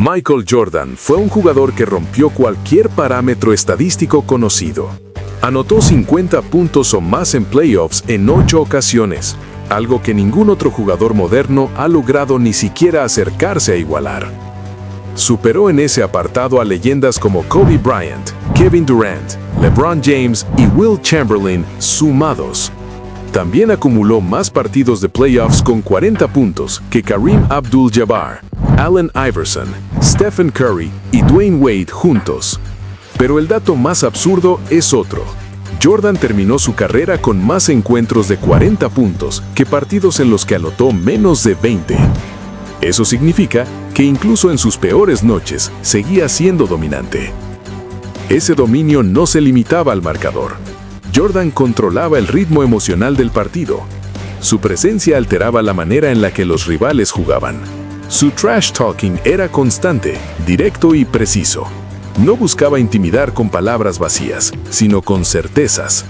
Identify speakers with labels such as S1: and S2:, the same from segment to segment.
S1: Michael Jordan fue un jugador que rompió cualquier parámetro estadístico conocido. Anotó 50 puntos o más en playoffs en 8 ocasiones, algo que ningún otro jugador moderno ha logrado ni siquiera acercarse a igualar. Superó en ese apartado a leyendas como Kobe Bryant, Kevin Durant, LeBron James y Wilt Chamberlain sumados. También acumuló más partidos de playoffs con 40 puntos que Kareem Abdul-Jabbar, Allen Iverson, Stephen Curry y Dwayne Wade juntos. Pero el dato más absurdo es otro. Jordan terminó su carrera con más encuentros de 40 puntos que partidos en los que anotó menos de 20. Eso significa que incluso en sus peores noches seguía siendo dominante. Ese dominio no se limitaba al marcador. Jordan controlaba el ritmo emocional del partido. Su presencia alteraba la manera en la que los rivales jugaban. Su trash talking era constante, directo y preciso. No buscaba intimidar con palabras vacías, sino con certezas.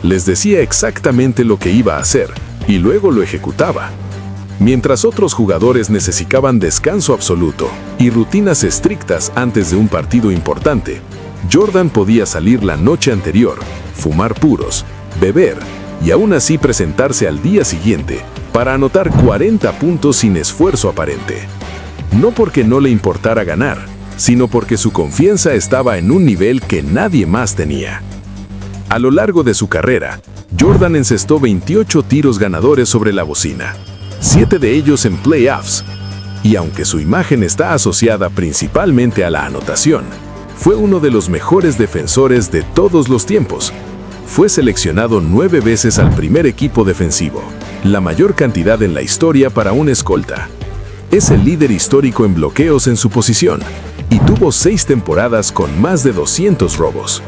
S1: Les decía exactamente lo que iba a hacer, y luego lo ejecutaba. Mientras otros jugadores necesitaban descanso absoluto y rutinas estrictas antes de un partido importante, Jordan podía salir la noche anterior, fumar puros, beber y aún así presentarse al día siguiente para anotar 40 puntos sin esfuerzo aparente. No porque no le importara ganar, sino porque su confianza estaba en un nivel que nadie más tenía. A lo largo de su carrera, Jordan encestó 28 tiros ganadores sobre la bocina, 7 de ellos en playoffs, y aunque su imagen está asociada principalmente a la anotación, fue uno de los mejores defensores de todos los tiempos. Fue seleccionado 9 veces al primer equipo defensivo, la mayor cantidad en la historia para un escolta. Es el líder histórico en bloqueos en su posición, y tuvo 6 temporadas con más de 200 robos.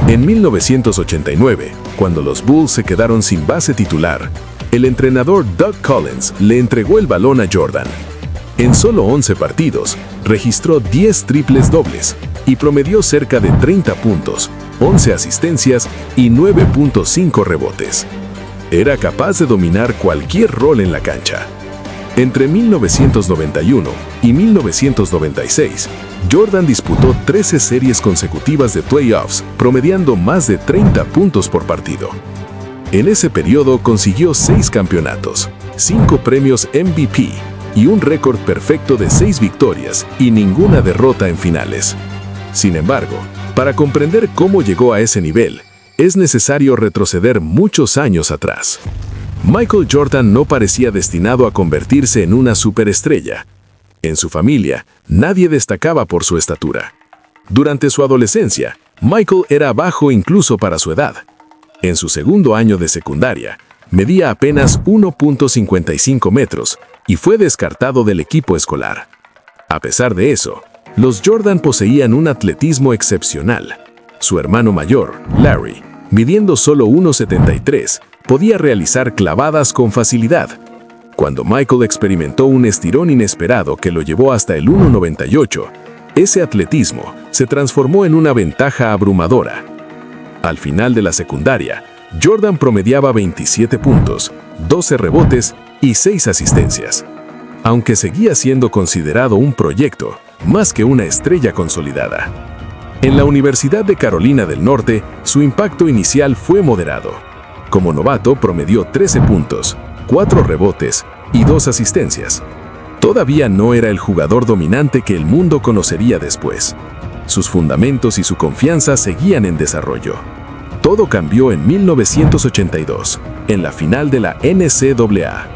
S1: En 1989, cuando los Bulls se quedaron sin base titular, el entrenador Doug Collins le entregó el balón a Jordan. En solo 11 partidos, registró 10 triples dobles y promedió cerca de 30 puntos, 11 asistencias y 9.5 rebotes. Era capaz de dominar cualquier rol en la cancha. Entre 1991 y 1996, Jordan disputó 13 series consecutivas de playoffs, promediando más de 30 puntos por partido. En ese periodo consiguió 6 campeonatos, 5 premios MVP y un récord perfecto de 6 victorias y ninguna derrota en finales. Sin embargo, para comprender cómo llegó a ese nivel, es necesario retroceder muchos años atrás. Michael Jordan no parecía destinado a convertirse en una superestrella. En su familia, nadie destacaba por su estatura. Durante su adolescencia, Michael era bajo incluso para su edad. En su segundo año de secundaria, medía apenas 1.55 metros y fue descartado del equipo escolar. A pesar de eso, los Jordan poseían un atletismo excepcional. Su hermano mayor, Larry, midiendo solo 1.73, podía realizar clavadas con facilidad. Cuando Michael experimentó un estirón inesperado que lo llevó hasta el 1.98, ese atletismo se transformó en una ventaja abrumadora. Al final de la secundaria, Jordan promediaba 27 puntos, 12 rebotes y 6 asistencias. Aunque seguía siendo considerado un proyecto, más que una estrella consolidada. En la Universidad de Carolina del Norte, su impacto inicial fue moderado. Como novato promedió 13 puntos, 4 rebotes y 2 asistencias. Todavía no era el jugador dominante que el mundo conocería después. Sus fundamentos y su confianza seguían en desarrollo. Todo cambió en 1982, en la final de la NCAA.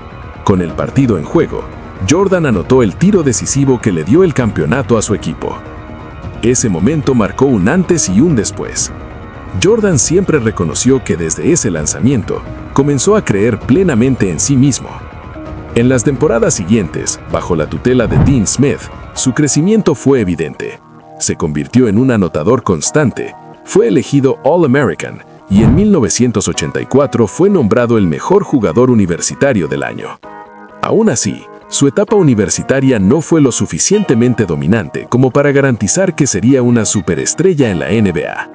S1: Con el partido en juego, Jordan anotó el tiro decisivo que le dio el campeonato a su equipo. Ese momento marcó un antes y un después. Jordan siempre reconoció que desde ese lanzamiento comenzó a creer plenamente en sí mismo. En las temporadas siguientes, bajo la tutela de Dean Smith, su crecimiento fue evidente. Se convirtió en un anotador constante, fue elegido All-American y en 1984 fue nombrado el mejor jugador universitario del año. Aún así, su etapa universitaria no fue lo suficientemente dominante como para garantizar que sería una superestrella en la NBA.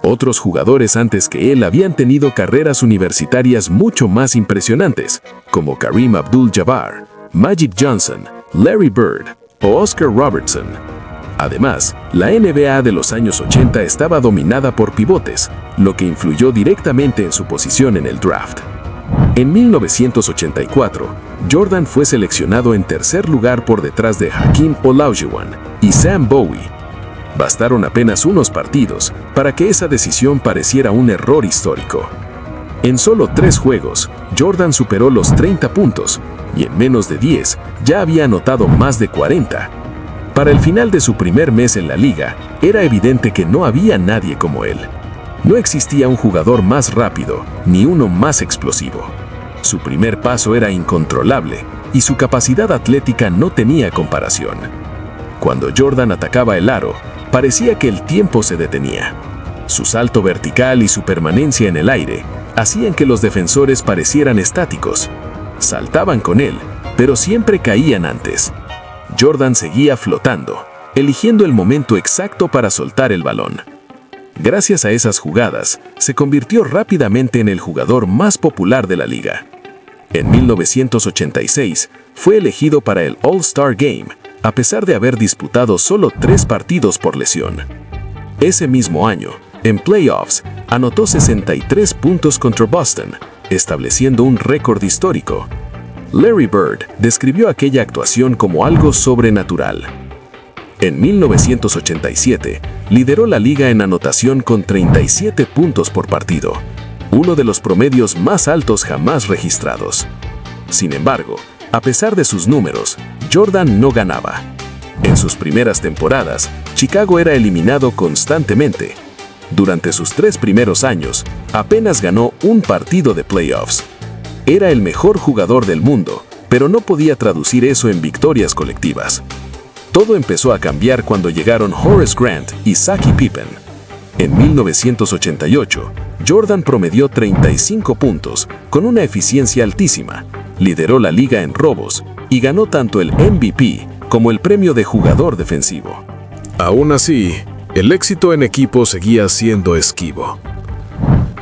S1: Otros jugadores antes que él habían tenido carreras universitarias mucho más impresionantes, como Kareem Abdul-Jabbar, Magic Johnson, Larry Bird o Oscar Robertson. Además, la NBA de los años 80 estaba dominada por pivotes, lo que influyó directamente en su posición en el draft. En 1984, Jordan fue seleccionado en tercer lugar por detrás de Hakeem Olajuwon y Sam Bowie. Bastaron apenas unos partidos para que esa decisión pareciera un error histórico. En solo 3 juegos, Jordan superó los 30 puntos y en menos de 10 ya había anotado más de 40. Para el final de su primer mes en la liga, era evidente que no había nadie como él. No existía un jugador más rápido, ni uno más explosivo. Su primer paso era incontrolable y su capacidad atlética no tenía comparación. Cuando Jordan atacaba el aro, parecía que el tiempo se detenía. Su salto vertical y su permanencia en el aire hacían que los defensores parecieran estáticos. Saltaban con él, pero siempre caían antes. Jordan seguía flotando, eligiendo el momento exacto para soltar el balón. Gracias a esas jugadas, se convirtió rápidamente en el jugador más popular de la liga. En 1986, fue elegido para el All-Star Game, a pesar de haber disputado solo 3 partidos por lesión. Ese mismo año, en playoffs, anotó 63 puntos contra Boston, estableciendo un récord histórico. Larry Bird describió aquella actuación como algo sobrenatural. En 1987, lideró la liga en anotación con 37 puntos por partido, uno de los promedios más altos jamás registrados. Sin embargo, a pesar de sus números, Jordan no ganaba. En sus primeras temporadas, Chicago era eliminado constantemente. Durante sus 3 primeros años, apenas ganó un partido de playoffs. Era el mejor jugador del mundo, pero no podía traducir eso en victorias colectivas. Todo empezó a cambiar cuando llegaron Horace Grant y Scottie Pippen. En 1988, Jordan promedió 35 puntos, con una eficiencia altísima, lideró la liga en robos y ganó tanto el MVP como el premio de jugador defensivo.
S2: Aún así, el éxito en equipo seguía siendo esquivo.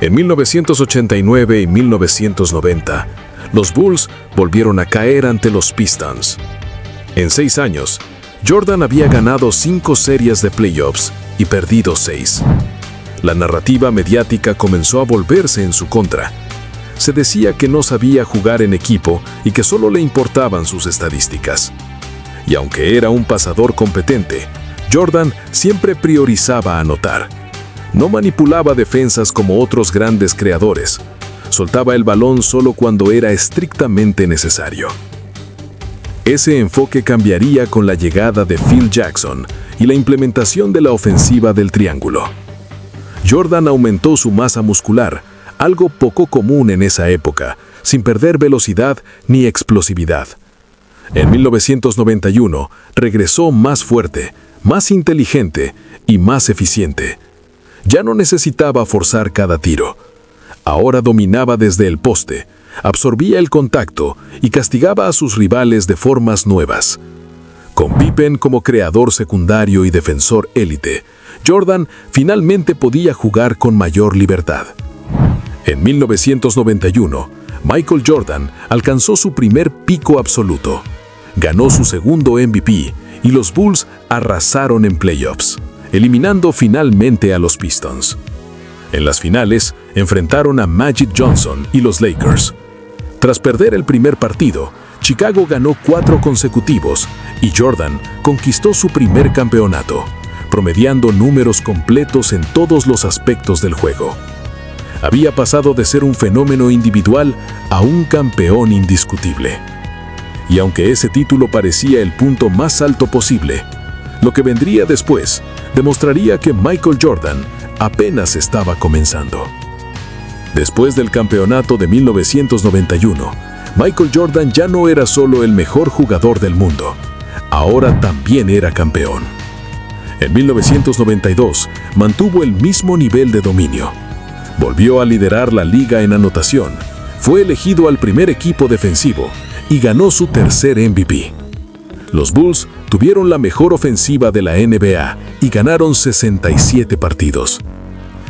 S2: En 1989 y 1990, los Bulls volvieron a caer ante los Pistons. En 6 años, Jordan había ganado 5 series de playoffs y perdido 6. La narrativa mediática comenzó a volverse en su contra. Se decía que no sabía jugar en equipo y que solo le importaban sus estadísticas. Y aunque era un pasador competente, Jordan siempre priorizaba anotar. No manipulaba defensas como otros grandes creadores. Soltaba el balón solo cuando era estrictamente necesario. Ese enfoque cambiaría con la llegada de Phil Jackson y la implementación de la ofensiva del triángulo. Jordan aumentó su masa muscular, algo poco común en esa época, sin perder velocidad ni explosividad. En 1991 regresó más fuerte, más inteligente y más eficiente. Ya no necesitaba forzar cada tiro. Ahora dominaba desde el poste, absorbía el contacto y castigaba a sus rivales de formas nuevas. Con Pippen como creador secundario y defensor élite, Jordan finalmente podía jugar con mayor libertad. En 1991, Michael Jordan alcanzó su primer pico absoluto. Ganó su segundo MVP y los Bulls arrasaron en playoffs, eliminando finalmente a los Pistons. En las finales, enfrentaron a Magic Johnson y los Lakers. Tras perder el primer partido, Chicago ganó 4 consecutivos y Jordan conquistó su primer campeonato, promediando números completos en todos los aspectos del juego. Había pasado de ser un fenómeno individual a un campeón indiscutible. Y aunque ese título parecía el punto más alto posible, lo que vendría después demostraría que Michael Jordan apenas estaba comenzando. Después del campeonato de 1991, Michael Jordan ya no era solo el mejor jugador del mundo, ahora también era campeón. En 1992 mantuvo el mismo nivel de dominio. Volvió a liderar la liga en anotación, fue elegido al primer equipo defensivo y ganó su tercer MVP. Los Bulls tuvieron la mejor ofensiva de la NBA y ganaron 67 partidos.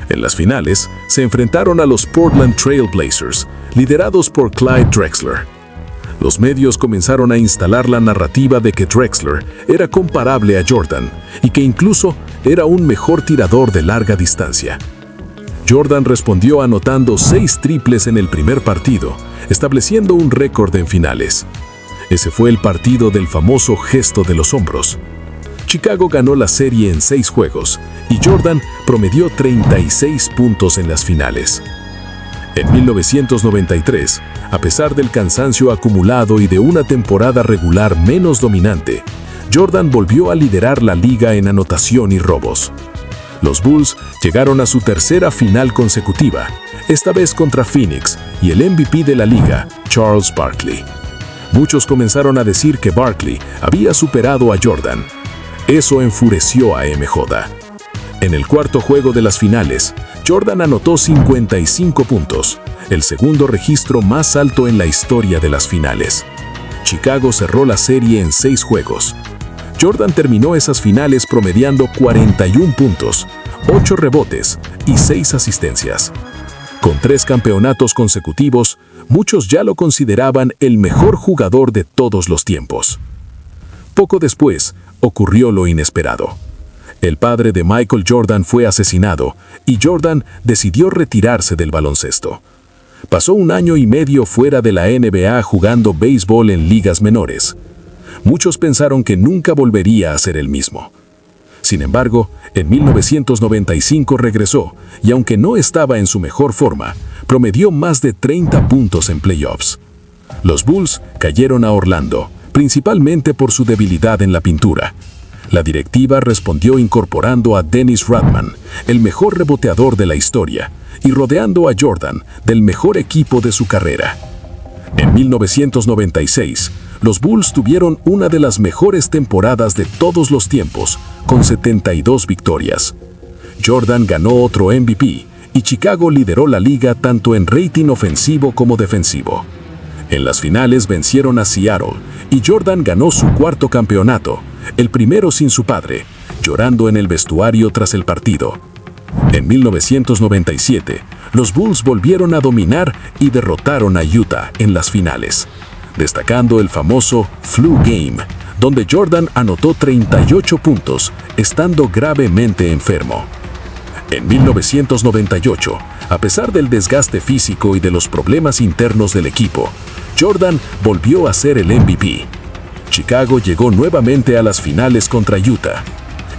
S2: En las finales, se enfrentaron a los Portland Trail Blazers, liderados por Clyde Drexler. Los medios comenzaron a instalar la narrativa de que Drexler era comparable a Jordan y que incluso era un mejor tirador de larga distancia. Jordan respondió anotando 6 triples en el primer partido, estableciendo un récord en finales. Ese fue el partido del famoso gesto de los hombros. Chicago ganó la serie en 6 juegos y Jordan promedió 36 puntos en las finales. En 1993, a pesar del cansancio acumulado y de una temporada regular menos dominante, Jordan volvió a liderar la liga en anotación y robos. Los Bulls llegaron a su tercera final consecutiva, esta vez contra Phoenix y el MVP de la liga, Charles Barkley. Muchos comenzaron a decir que Barkley había superado a Jordan. Eso enfureció a MJ. En el cuarto juego de las finales, Jordan anotó 55 puntos, el segundo registro más alto en la historia de las finales. Chicago cerró la serie en 6 juegos. Jordan terminó esas finales promediando 41 puntos, 8 rebotes y 6 asistencias. Con 3 campeonatos consecutivos, muchos ya lo consideraban el mejor jugador de todos los tiempos. Poco después, ocurrió lo inesperado. El padre de Michael Jordan fue asesinado y Jordan decidió retirarse del baloncesto. Pasó 1 año y medio fuera de la NBA jugando béisbol en ligas menores. Muchos pensaron que nunca volvería a ser el mismo. Sin embargo, en 1995 regresó y aunque no estaba en su mejor forma, promedió más de 30 puntos en playoffs. Los Bulls cayeron a Orlando, principalmente por su debilidad en la pintura. La directiva respondió incorporando a Dennis Rodman, el mejor reboteador de la historia, y rodeando a Jordan del mejor equipo de su carrera. En 1996, los Bulls tuvieron una de las mejores temporadas de todos los tiempos, con 72 victorias. Jordan ganó otro MVP y Chicago lideró la liga tanto en rating ofensivo como defensivo. En las finales vencieron a Seattle y Jordan ganó su 4º campeonato, el primero sin su padre, llorando en el vestuario tras el partido. En 1997, los Bulls volvieron a dominar y derrotaron a Utah en las finales, destacando el famoso Flu Game, donde Jordan anotó 38 puntos, estando gravemente enfermo. En 1998, a pesar del desgaste físico y de los problemas internos del equipo, Jordan volvió a ser el MVP. Chicago llegó nuevamente a las finales contra Utah.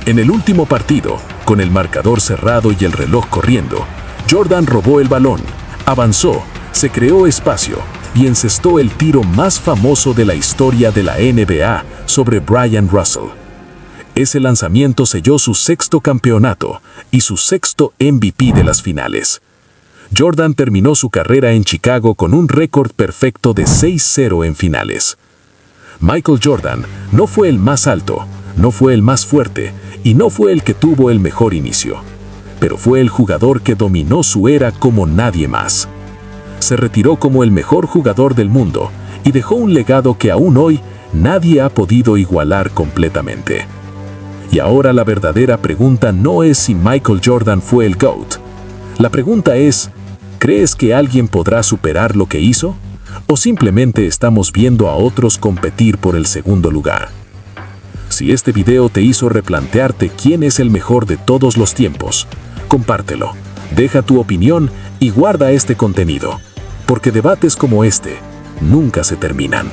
S2: En el último partido, con el marcador cerrado y el reloj corriendo, Jordan robó el balón, avanzó, se creó espacio y encestó el tiro más famoso de la historia de la NBA sobre Bryon Russell. Ese lanzamiento selló su 6º campeonato y su 6º MVP de las finales. Jordan terminó su carrera en Chicago con un récord perfecto de 6-0 en finales. Michael Jordan no fue el más alto, no fue el más fuerte y no fue el que tuvo el mejor inicio, pero fue el jugador que dominó su era como nadie más. Se retiró como el mejor jugador del mundo y dejó un legado que aún hoy nadie ha podido igualar completamente. Y ahora la verdadera pregunta no es si Michael Jordan fue el GOAT. La pregunta es, ¿crees que alguien podrá superar lo que hizo? ¿O simplemente estamos viendo a otros competir por el segundo lugar? Si este video te hizo replantearte quién es el mejor de todos los tiempos, compártelo, deja tu opinión y guarda este contenido, porque debates como este nunca se terminan.